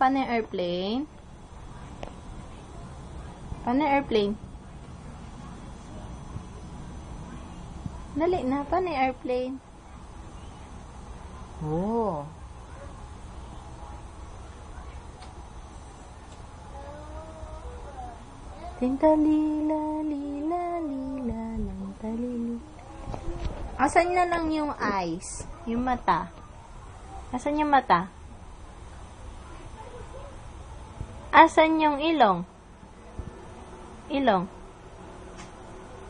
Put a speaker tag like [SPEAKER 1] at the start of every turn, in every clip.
[SPEAKER 1] Paano yung airplane? Paano yung airplane? Dali na. Paano yung airplane? Oh. Tintalila, lila, lila, lang talili. Asan na lang yung eyes? Yung mata. Asan yung mata? Asan yung ilong? Ilong.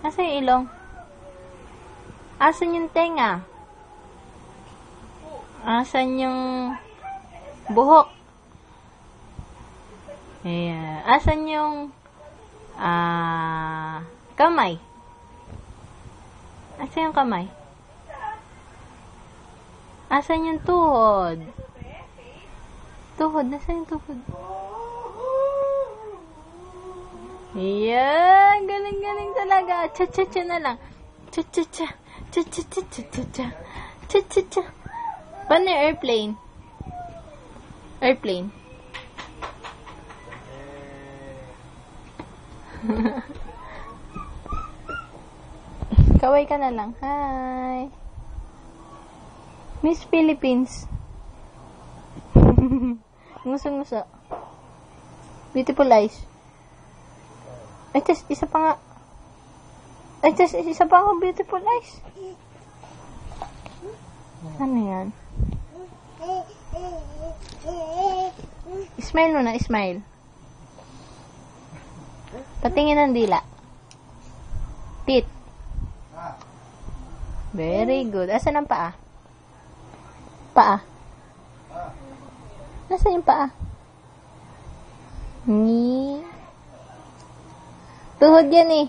[SPEAKER 1] Asan yung ilong? Asan yung tenga? Asan yung buhok? Ayan. Asan yung kamay? Asan yung kamay? Asan yung tuhod? Tuhod. Asan yung tuhod? Ayan. Galing-galing talaga. Cha-cha-cha na lang. Cha-cha-cha. Cha-cha-cha. Cha-cha-cha. Paano yung airplane? Airplane. Kaway ka na lang. Hi. Miss Philippines. Nguso-nguso. Beautiful eyes. Ay, tess, isa pa nga. Ay, tess, isa pa nga beautiful eyes. Ano yan? Smile mo na, smile. Patingin ng dila. Teeth. Very good. Asan ang paa? Paa. Nasaan yung paa? Tuhod yan eh.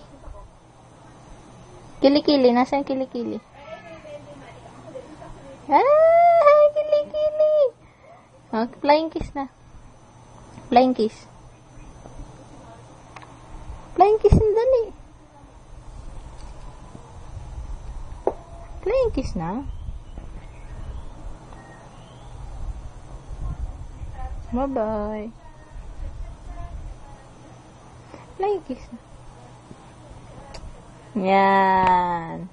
[SPEAKER 1] Kilikili. Nasaan kilikili? Kilikili. Oh, flying kiss na. Flying kiss. Flying kiss na dali. Flying kiss na. Bye-bye. Flying kiss na. Yan.